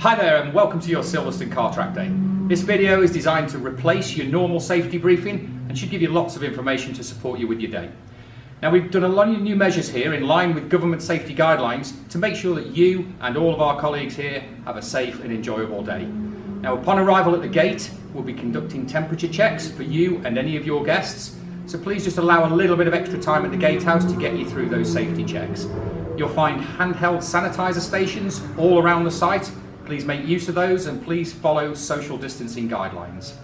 Hi there and welcome to your Silverstone Car Track Day. This video is designed to replace your normal safety briefing and should give you lots of information to support you with your day. Now we've done a lot of new measures here in line with government safety guidelines to make sure that you and all of our colleagues here have a safe and enjoyable day. Now upon arrival at the gate, we'll be conducting temperature checks for you and any of your guests, so please just allow a little bit of extra time at the gatehouse to get you through those safety checks. You'll find handheld sanitizer stations all around the site. Please make use of those and please follow social distancing guidelines.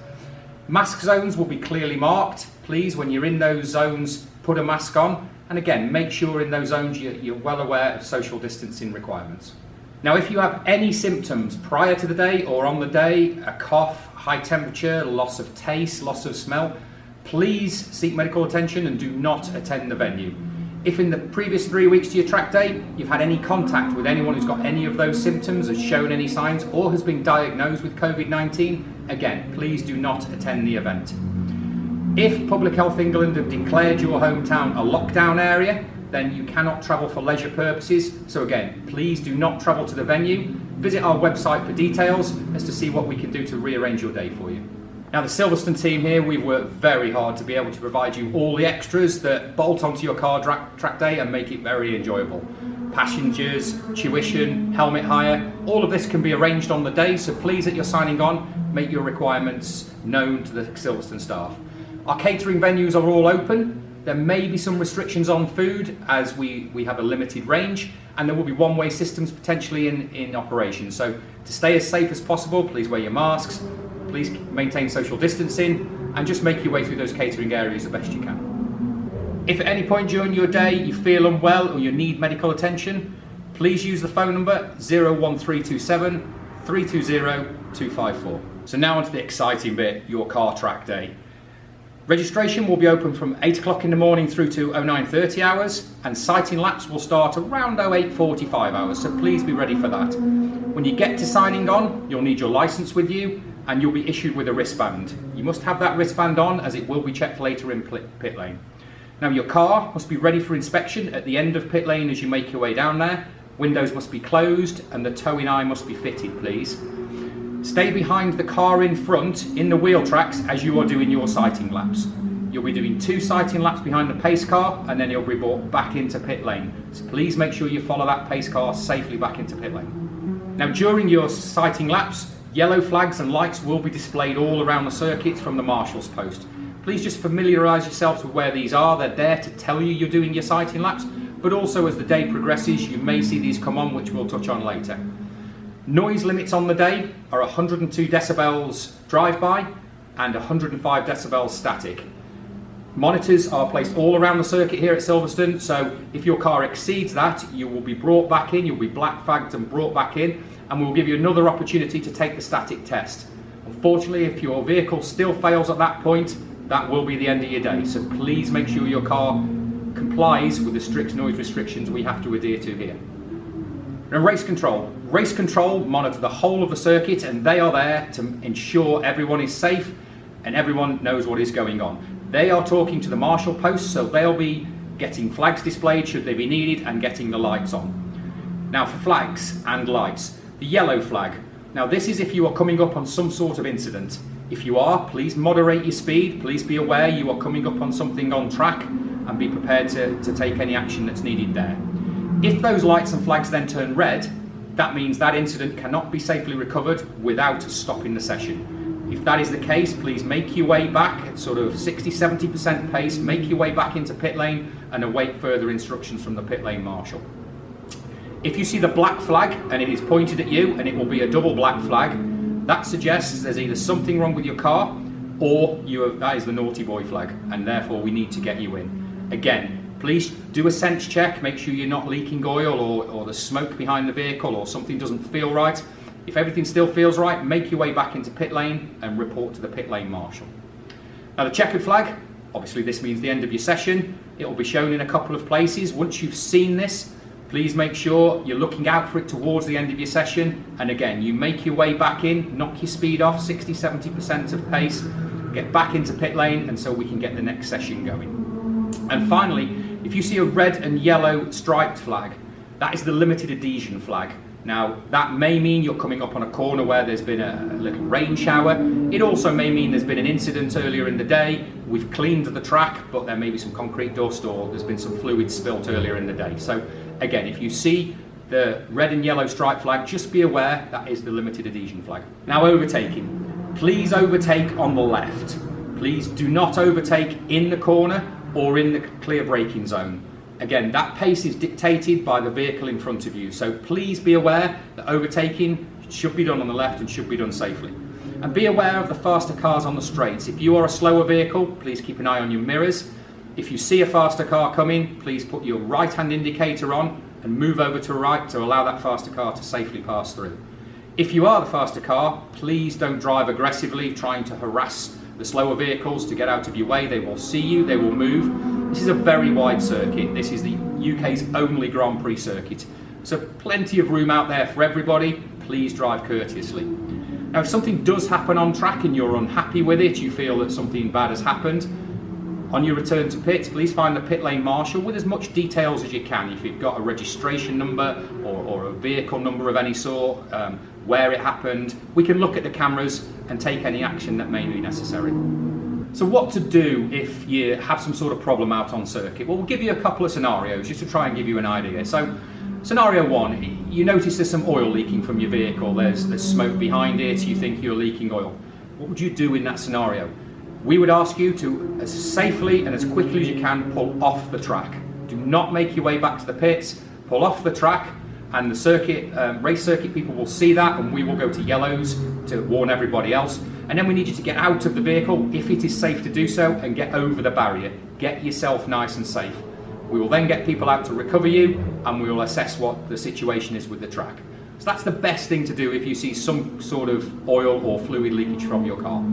Mask zones will be clearly marked. Please, when you're in those zones, put a mask on. And again, make sure in those zones you're well aware of social distancing requirements. Now, if you have any symptoms prior to the day or on the day, a cough, high temperature, loss of taste, loss of smell, please seek medical attention and do not attend the venue. If in the previous 3 weeks to your track day, you've had any contact with anyone who's got any of those symptoms, has shown any signs, or has been diagnosed with COVID-19, again, please do not attend the event. If Public Health England have declared your hometown a lockdown area, then you cannot travel for leisure purposes. So again, please do not travel to the venue. Visit our website for details as to see what we can do to rearrange your day for you. Now the Silverstone team here, we've worked very hard to be able to provide you all the extras that bolt onto your car track day and make it very enjoyable. Passengers, tuition, helmet hire, all of this can be arranged on the day, so please at your signing on, make your requirements known to the Silverstone staff. Our catering venues are all open. There may be some restrictions on food as we have a limited range, and there will be one-way systems potentially in operation. So to stay as safe as possible, please wear your masks, please maintain social distancing and just make your way through those catering areas the best you can. If at any point during your day you feel unwell or you need medical attention, please use the phone number 01327 320 254. So now onto the exciting bit, your car track day. Registration will be open from 8 o'clock in the morning through to 09:30 hours, and sighting laps will start around 08:45 hours, so please be ready for that. When you get to signing on, you'll need your licence with you and you'll be issued with a wristband. You must have that wristband on as it will be checked later in pit lane. Now your car must be ready for inspection at the end of pit lane as you make your way down there. Windows must be closed and the towing eye must be fitted, please. Stay behind the car in front in the wheel tracks as you are doing your sighting laps. You'll be doing 2 sighting laps behind the pace car and then you'll be brought back into pit lane. So please make sure you follow that pace car safely back into pit lane. Now during your sighting laps, yellow flags and lights will be displayed all around the circuit from the marshal's post. Please just familiarise yourselves with where these are. They're there to tell you you're doing your sighting laps, but also as the day progresses you may see these come on, which we'll touch on later. Noise limits on the day are 102 decibels drive-by and 105 decibels static. Monitors are placed all around the circuit here at Silverstone, so if your car exceeds that, you will be brought back in, you'll be black flagged and brought back in, and we'll give you another opportunity to take the static test. Unfortunately, if your vehicle still fails at that point, that will be the end of your day, so please make sure your car complies with the strict noise restrictions we have to adhere to here. Now race control. Race control monitor the whole of the circuit and they are there to ensure everyone is safe and everyone knows what is going on. They are talking to the marshal post, so they'll be getting flags displayed should they be needed and getting the lights on. Now for flags and lights, the yellow flag. Now this is if you are coming up on some sort of incident. If you are, please moderate your speed. Please be aware you are coming up on something on track and be prepared to take any action that's needed there. If those lights and flags then turn red, that means that incident cannot be safely recovered without stopping the session. If that is the case, please make your way back at sort of 60-70% pace, make your way back into pit lane and await further instructions from the pit lane marshal. If you see the black flag and it is pointed at you and it will be a double black flag, that suggests there's either something wrong with your car or that is the naughty boy flag and therefore we need to get you in. Again, please do a sense check, make sure you're not leaking oil or the smoke behind the vehicle or something doesn't feel right. If everything still feels right, make your way back into pit lane and report to the pit lane marshal. Now the checkered flag, obviously this means the end of your session. It will be shown in a couple of places. Once you've seen this, please make sure you're looking out for it towards the end of your session. And again, you make your way back in, knock your speed off 60-70% of pace, get back into pit lane and so we can get the next session going. And finally, if you see a red and yellow striped flag, that is the limited adhesion flag. Now, that may mean you're coming up on a corner where there's been a little rain shower. It also may mean there's been an incident earlier in the day. We've cleaned the track, but there may be some concrete dust or there's been some fluid spilt earlier in the day. So again, if you see the red and yellow stripe flag, just be aware that is the limited adhesion flag. Now, overtaking. Please overtake on the left. Please do not overtake in the corner or in the clear braking zone. Again, that pace is dictated by the vehicle in front of you, so please be aware that overtaking should be done on the left and should be done safely. And be aware of the faster cars on the straights. If you are a slower vehicle, please keep an eye on your mirrors. If you see a faster car coming, please put your right-hand indicator on and move over to the right to allow that faster car to safely pass through. If you are the faster car, please don't drive aggressively trying to harass the slower vehicles to get out of your way. They will see you, they will move. This is a very wide circuit. This is the UK's only Grand Prix circuit. So plenty of room out there for everybody. Please drive courteously. Now, if something does happen on track and you're unhappy with it, you feel that something bad has happened, on your return to pit, please find the pit lane marshal with as much details as you can. If you've got a registration number or a vehicle number of any sort, where it happened, we can look at the cameras and take any action that may be necessary. So what to do if you have some sort of problem out on circuit? Well, we'll give you a couple of scenarios just to try and give you an idea. So scenario one, you notice there's some oil leaking from your vehicle, there's smoke behind it, you think you're leaking oil. What would you do in that scenario? We would ask you to, as safely and as quickly as you can, pull off the track. Do not make your way back to the pits, pull off the track, and the circuit, race circuit people will see that, and we will go to yellows to warn everybody else. And then we need you to get out of the vehicle, if it is safe to do so, and get over the barrier. Get yourself nice and safe. We will then get people out to recover you, and we will assess what the situation is with the track. So that's the best thing to do if you see some sort of oil or fluid leakage from your car.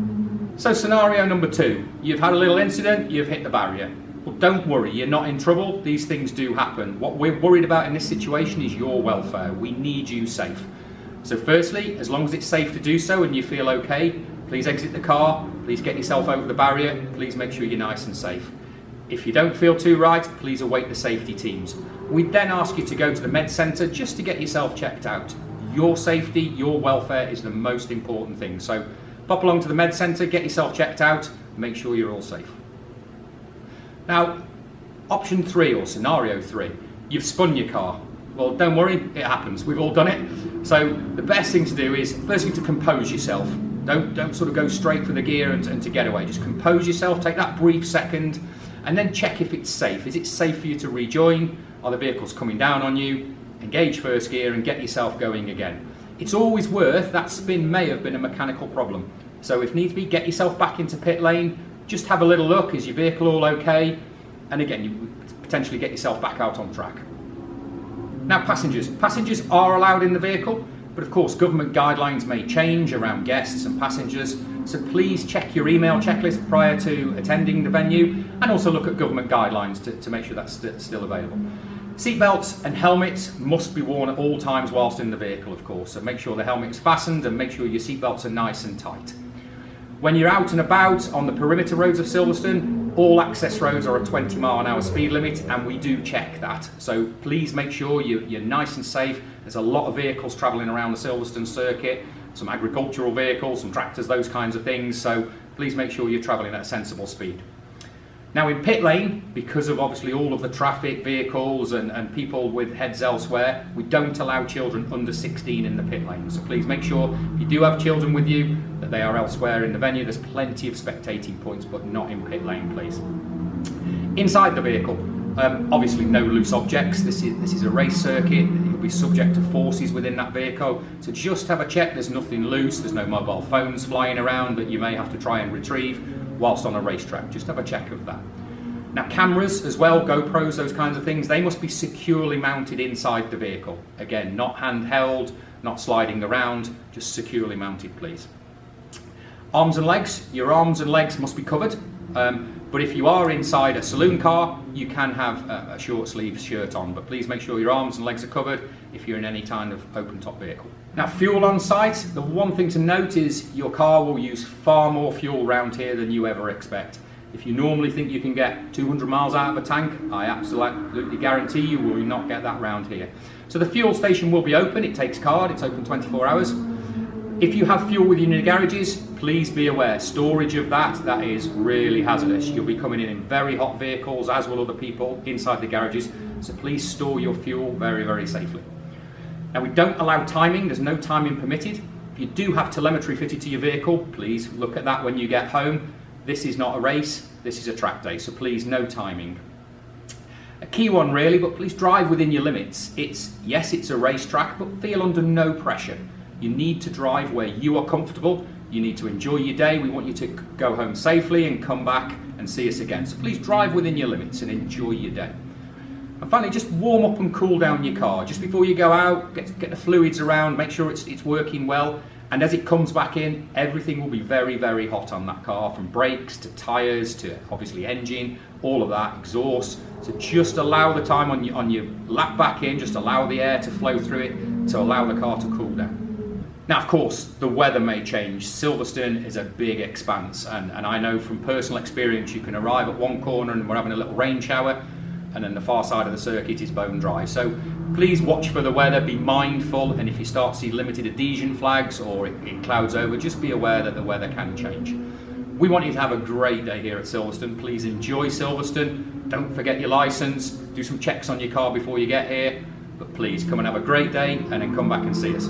So scenario number two, you've had a little incident, you've hit the barrier. Well, don't worry, you're not in trouble. These things do happen. What we're worried about in this situation is your welfare. We need you safe. So firstly, as long as it's safe to do so and you feel okay, please exit the car, please get yourself over the barrier, please make sure you're nice and safe. If you don't feel too right, please await the safety teams. We then ask you to go to the med centre just to get yourself checked out. Your safety, your welfare is the most important thing. So pop along to the med centre, get yourself checked out, make sure you're all safe. Now, option three or scenario three, you've spun your car. Well, don't worry, it happens. We've all done it. So the best thing to do is firstly to compose yourself. Don't sort of go straight for the gear and to get away. Just compose yourself, take that brief second, and then check if it's safe. Is it safe for you to rejoin? Are the vehicles coming down on you? Engage first gear and get yourself going again. It's always worth, that spin may have been a mechanical problem. So if needs be, get yourself back into pit lane, just have a little look, is your vehicle all okay? And again, you potentially get yourself back out on track. Now passengers. Passengers are allowed in the vehicle, but of course government guidelines may change around guests and passengers, so please check your email checklist prior to attending the venue and also look at government guidelines to make sure that's still available. Seatbelts and helmets must be worn at all times whilst in the vehicle, of course, so make sure the helmet is fastened and make sure your seatbelts are nice and tight. When you're out and about on the perimeter roads of Silverstone, all access roads are a 20-mile-an-hour speed limit, and we do check that. So please make sure you're nice and safe. There's a lot of vehicles travelling around the Silverstone circuit, some agricultural vehicles, some tractors, those kinds of things. So please make sure you're travelling at a sensible speed. Now in pit lane, because of obviously all of the traffic, vehicles and people with heads elsewhere, we don't allow children under 16 in the pit lane. So please make sure if you do have children with you that they are elsewhere in the venue. There's plenty of spectating points, but not in pit lane, please. Inside the vehicle, obviously no loose objects. This is a race circuit. You'll be subject to forces within that vehicle. So just have a check there's nothing loose. There's no mobile phones flying around that you may have to try and retrieve whilst on a racetrack. Just have a check of that. Now cameras as well, GoPros, those kinds of things, they must be securely mounted inside the vehicle. Again, not handheld, not sliding around, just securely mounted, please. Arms and legs, your arms and legs must be covered. But if you are inside a saloon car, you can have a short sleeve shirt on, but please make sure your arms and legs are covered if you're in any kind of open top vehicle. Now fuel on site, the one thing to note is your car will use far more fuel around here than you ever expect. If you normally think you can get 200 miles out of a tank, I absolutely guarantee you will not get that round here. So the fuel station will be open, it takes card, it's open 24 hours. If you have fuel with you in your garages, please be aware, storage of that is really hazardous. You'll be coming in very hot vehicles, as will other people inside the garages, so please store your fuel very, very safely. Now we don't allow timing, there's no timing permitted. If you do have telemetry fitted to your vehicle, please look at that when you get home. This is not a race, this is a track day, so please no timing. A key one really, but please drive within your limits. Yes, it's a racetrack, but feel under no pressure. You need to drive where you are comfortable. You need to enjoy your day. We want you to go home safely and come back and see us again. So please drive within your limits and enjoy your day. And finally, just warm up and cool down your car. Just before you go out, get the fluids around, make sure it's working well. And as it comes back in, everything will be very, very hot on that car, from brakes to tyres to obviously engine, all of that, exhaust. So just allow the time on your lap back in, just allow the air to flow through it to allow the car to cool down. Now, of course, the weather may change. Silverstone is a big expanse, and I know from personal experience you can arrive at one corner and we're having a little rain shower, and then the far side of the circuit is bone dry. So please watch for the weather, be mindful, and if you start to see limited adhesion flags or it clouds over, just be aware that the weather can change. We want you to have a great day here at Silverstone. Please enjoy Silverstone. Don't forget your licence, do some checks on your car before you get here, but please come and have a great day and then come back and see us.